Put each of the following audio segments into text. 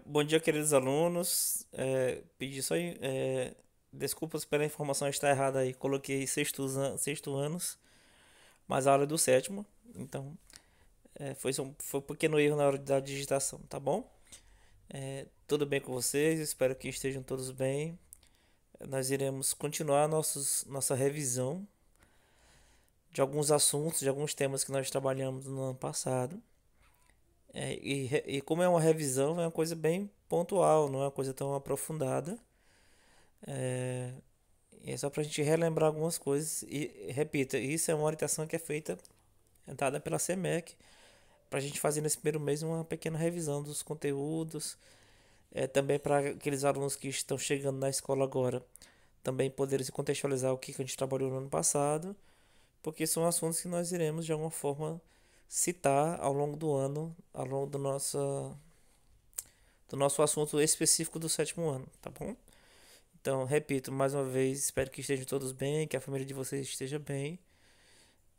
Bom dia, queridos alunos. Pedi só desculpas pela informação estar errada aí. Coloquei sexto anos, mas a aula é do sétimo. Então, foi um pequeno erro na hora da digitação, tá bom? Tudo bem com vocês? Espero que estejam todos bem. Nós iremos continuar nossa revisão de alguns assuntos, de alguns temas que nós trabalhamos no ano passado. E como é uma revisão, é uma coisa bem pontual, não é uma coisa tão aprofundada. É, E é só para a gente relembrar algumas coisas. E repita, isso é uma orientação que é feita, dada pela CEMEC, para a gente fazer nesse primeiro mês uma pequena revisão dos conteúdos. Também para aqueles alunos que estão chegando na escola agora, também poderem se contextualizar o que a gente trabalhou no ano passado, porque são assuntos que nós iremos de alguma forma citar ao longo do ano, ao longo do nosso assunto específico do sétimo ano, tá bom? Então, repito mais uma vez, espero que estejam todos bem, que a família de vocês esteja bem.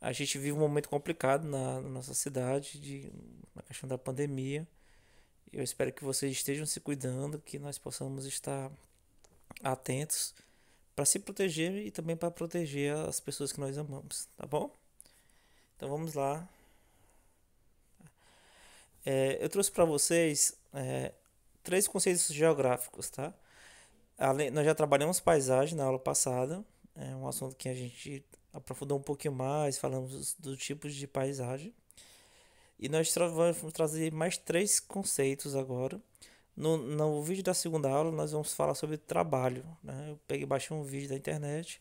A gente vive um momento complicado na nossa cidade, na questão da pandemia. Eu espero que vocês estejam se cuidando, que nós possamos estar atentos para se proteger e também para proteger as pessoas que nós amamos, tá bom? Então vamos lá. Eu trouxe para vocês três conceitos geográficos, tá? Nós já trabalhamos paisagem na aula passada, é um assunto que a gente aprofundou um pouquinho mais, falamos dos tipos de paisagem. E nós vamos trazer mais três conceitos agora. No vídeo da segunda aula, nós vamos falar sobre trabalho, né? Eu baixei um vídeo da internet,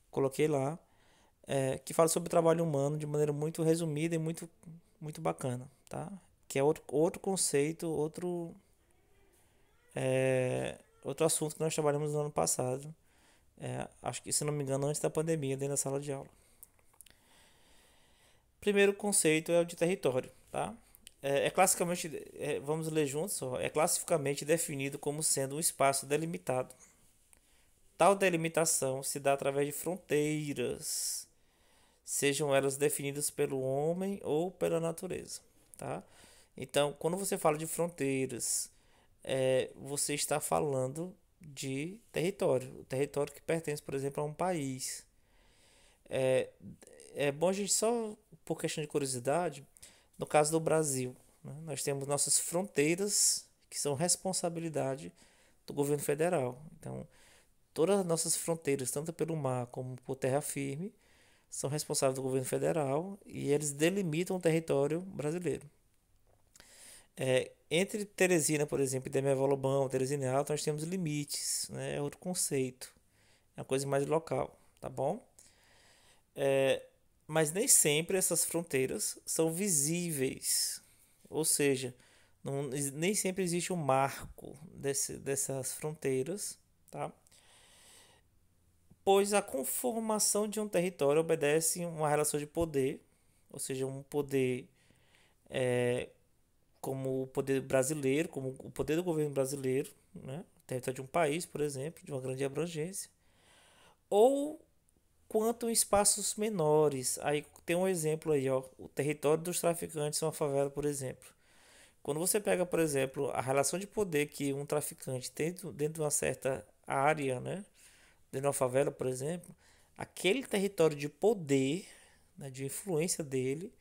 coloquei lá, que fala sobre o trabalho humano de maneira muito resumida e muito bacana, tá? Que é outro conceito, outro assunto que nós trabalhamos no ano passado. Acho que, se não me engano, antes da pandemia, dentro da sala de aula. Primeiro conceito é o de território, tá? Classicamente, vamos ler juntos, ó, é classificamente definido como sendo um espaço delimitado. Tal delimitação se dá através de fronteiras, sejam elas definidas pelo homem ou pela natureza, tá? Então, quando você fala de fronteiras, você está falando de território, o território que pertence, por exemplo, a um país. É, é bom a gente só, por questão de curiosidade, no caso do Brasil, né, nós temos nossas fronteiras que são responsabilidade do governo federal. Então, todas as nossas fronteiras, tanto pelo mar como por terra firme, são responsáveis do governo federal e eles delimitam o território brasileiro. Entre Teresina, por exemplo, e Demival Lobão, Teresina Alto, nós temos limites, né? É outro conceito, é uma coisa mais local, tá bom? Mas nem sempre essas fronteiras são visíveis, ou seja, nem sempre existe um marco dessas fronteiras, tá? Pois a conformação de um território obedece a uma relação de poder, ou seja, um poder como o poder brasileiro, como o poder do governo brasileiro, né? O território de um país, por exemplo, de uma grande abrangência, ou quanto em espaços menores. Aí tem um exemplo aí, ó, o território dos traficantes em uma favela, por exemplo. Quando você pega, por exemplo, a relação de poder que um traficante tem dentro de uma certa área, né, dentro de uma favela, por exemplo, aquele território de poder, né, de influência dele,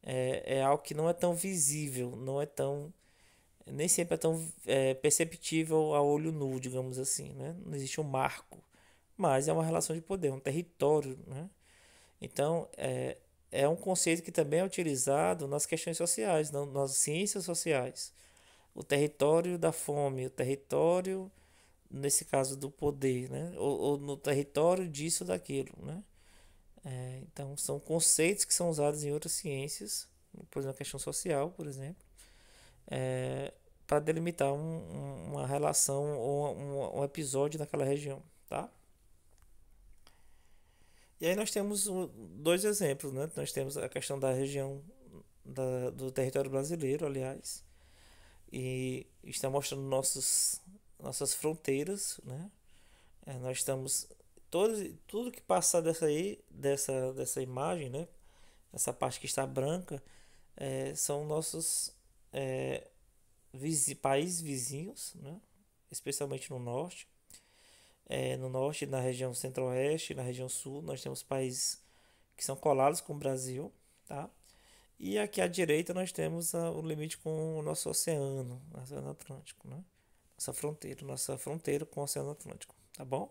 é algo que não é tão visível, não é tão, nem sempre é tão perceptível a olho nu, digamos assim, né? Não existe um marco, mas é uma relação de poder, um território, né? Então, é um conceito que também é utilizado nas questões sociais, nas ciências sociais. O território da fome, o território, nesse caso, do poder, né? Ou no território disso, daquilo, né? Então, são conceitos que são usados em outras ciências, por exemplo, na questão social, por exemplo, para delimitar uma relação ou um episódio naquela região, tá? E aí nós temos dois exemplos, né? Nós temos a questão da região do território brasileiro, aliás, e está mostrando nossas fronteiras, né? Nós estamos tudo que passa dessa imagem, né? Essa parte que está branca, são nossos países vizinhos, né? Especialmente no norte, na região centro-oeste, na região sul, nós temos países que são colados com o Brasil, tá? E aqui à direita nós temos o limite com o nosso Oceano Atlântico, né? Nossa fronteira com o Oceano Atlântico, tá bom?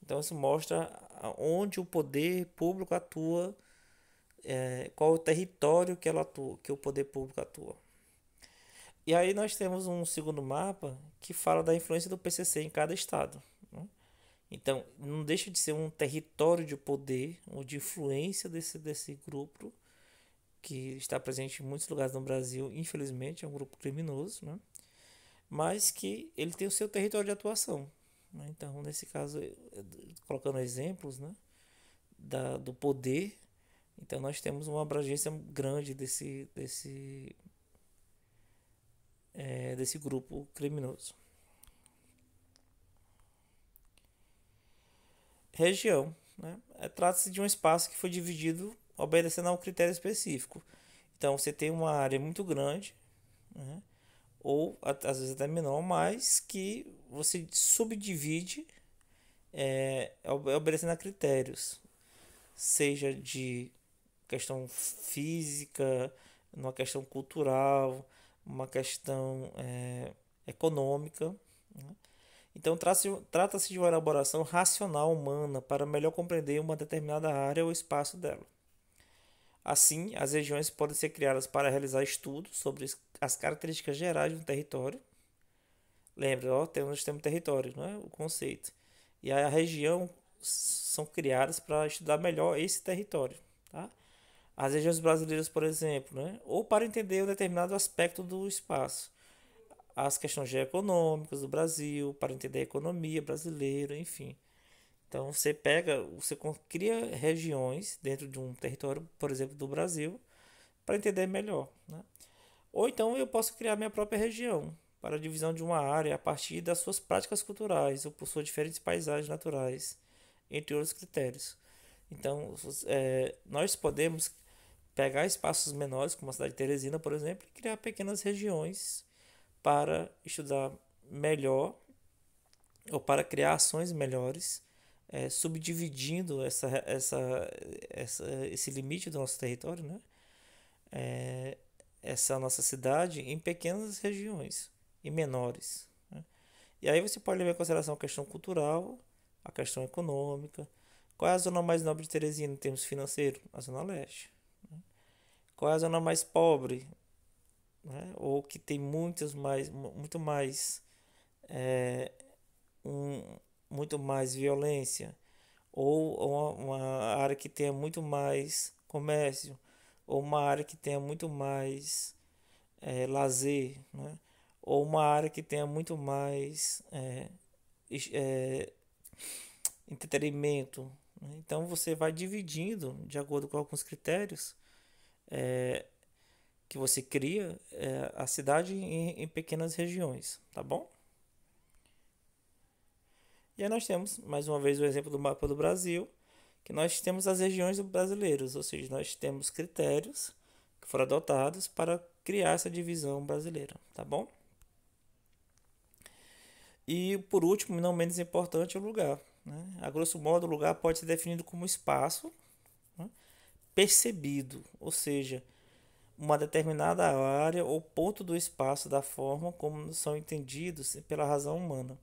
Então isso mostra onde o poder público atua, qual o território que ela atua, que o poder público atua. E aí nós temos um segundo mapa que fala da influência do PCC em cada estado, né? Então, não deixa de ser um território de poder ou de influência desse grupo que está presente em muitos lugares no Brasil, infelizmente, é um grupo criminoso, né? Mas que ele tem o seu território de atuação, né? Então, nesse caso, colocando exemplos, né, do poder, então nós temos uma abrangência grande desse grupo criminoso. Região, né? Trata-se de um espaço que foi dividido obedecendo a um critério específico. Então você tem uma área muito grande, né? Ou às vezes até menor, mas que você subdivide obedecendo a critérios, seja de questão física, uma questão cultural, uma questão econômica, né? Então, trata-se de uma elaboração racional humana para melhor compreender uma determinada área ou espaço dela. Assim, as regiões podem ser criadas para realizar estudos sobre as características gerais de um território. Lembra, ó, nós temos território, não é? O conceito. E a região são criadas para estudar melhor esse território, tá? As regiões brasileiras, por exemplo, né? Ou para entender um determinado aspecto do espaço, as questões geoeconômicas do Brasil, para entender a economia brasileira, enfim. Então você cria regiões dentro de um território, por exemplo, do Brasil, para entender melhor, né? Ou então eu posso criar minha própria região para a divisão de uma área a partir das suas práticas culturais ou por suas diferentes paisagens naturais, entre outros critérios. Então, nós podemos pegar espaços menores, como a cidade de Teresina, por exemplo, e criar pequenas regiões para estudar melhor ou para criar ações melhores, subdividindo esse limite do nosso território, né? Essa nossa cidade em pequenas regiões e menores, né? E aí você pode levar em consideração a questão cultural, a questão econômica. Qual é a zona mais nobre de Teresina em termos financeiros? A zona leste, né? Qual é a zona mais pobre, né? Ou que tem muito mais é, um, muito mais violência, ou uma área que tenha muito mais comércio, ou uma área que tenha muito mais lazer, né? Ou uma área que tenha muito mais é, entretenimento, né? Então você vai dividindo de acordo com alguns critérios que você cria a cidade em pequenas regiões, tá bom? E aí nós temos, mais uma vez, o exemplo do mapa do Brasil, que nós temos as regiões brasileiras, ou seja, nós temos critérios que foram adotados para criar essa divisão brasileira, tá bom? E por último, não menos importante, o lugar, né? A grosso modo, o lugar pode ser definido como espaço, né, percebido, ou seja, uma determinada área ou ponto do espaço da forma como são entendidos pela razão humana.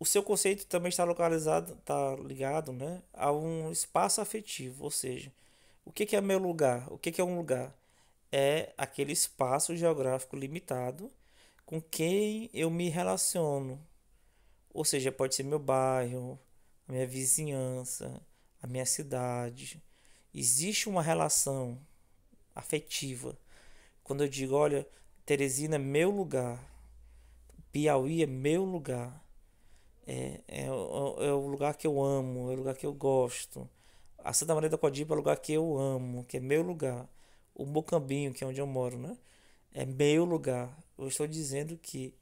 O seu conceito também está ligado, né, a um espaço afetivo, ou seja, o que é meu lugar? O que é um lugar? É aquele espaço geográfico limitado com quem eu me relaciono, ou seja, pode ser meu bairro, a minha vizinhança, a minha cidade. Existe uma relação afetiva. Quando eu digo, olha, Teresina é meu lugar, Piauí é meu lugar, é o lugar que eu amo, é o lugar que eu gosto. A Santa Maria da Codiba é o lugar que eu amo, que é meu lugar. O Mocambinho, que é onde eu moro, né? É meu lugar. Eu estou dizendo que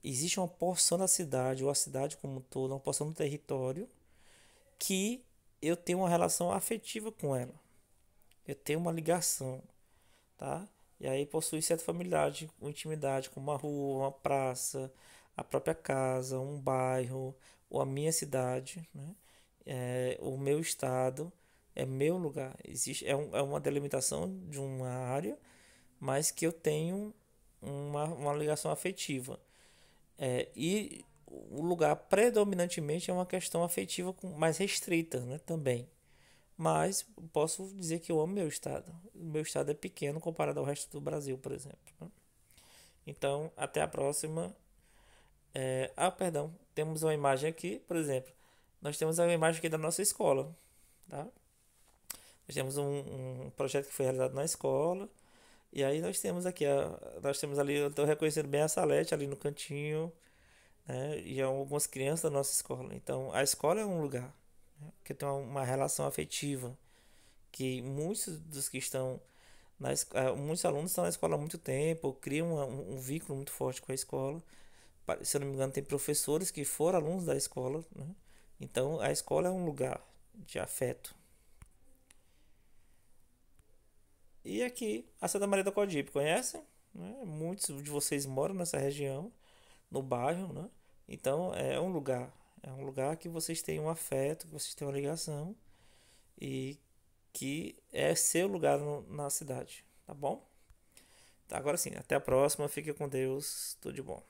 existe uma porção da cidade, ou a cidade como um todo, uma porção do território, que eu tenho uma relação afetiva com ela. Eu tenho uma ligação, tá? E aí possui certa familiaridade, uma intimidade com uma rua, uma praça, a própria casa, um bairro, ou a minha cidade, né? O meu estado, é meu lugar. É uma delimitação de uma área, mas que eu tenho uma ligação afetiva. E o lugar predominantemente é uma questão afetiva mais restrita, né, também. Mas posso dizer que eu amo meu estado. O meu estado é pequeno comparado ao resto do Brasil, por exemplo, né? Então, até a próxima. Perdão. Temos uma imagem aqui, por exemplo. Nós temos uma imagem aqui da nossa escola, tá? Nós temos um projeto que foi realizado na escola. E aí nós temos aqui, nós temos ali, eu estou reconhecendo bem a Salete ali no cantinho, né? E algumas crianças da nossa escola. Então, a escola é um lugar, né, que tem uma relação afetiva, que muitos dos que estão muitos alunos estão na escola há muito tempo, criam um vínculo muito forte com a escola. Se eu não me engano, tem professores que foram alunos da escola, né? Então, a escola é um lugar de afeto. E aqui, a Santa Maria da Coadipe, conhecem? Né? Muitos de vocês moram nessa região, no bairro, né? Então, é um lugar que vocês têm um afeto, que vocês têm uma ligação e que é seu lugar na cidade, tá bom? Tá, agora sim, até a próxima, fique com Deus, tudo de bom.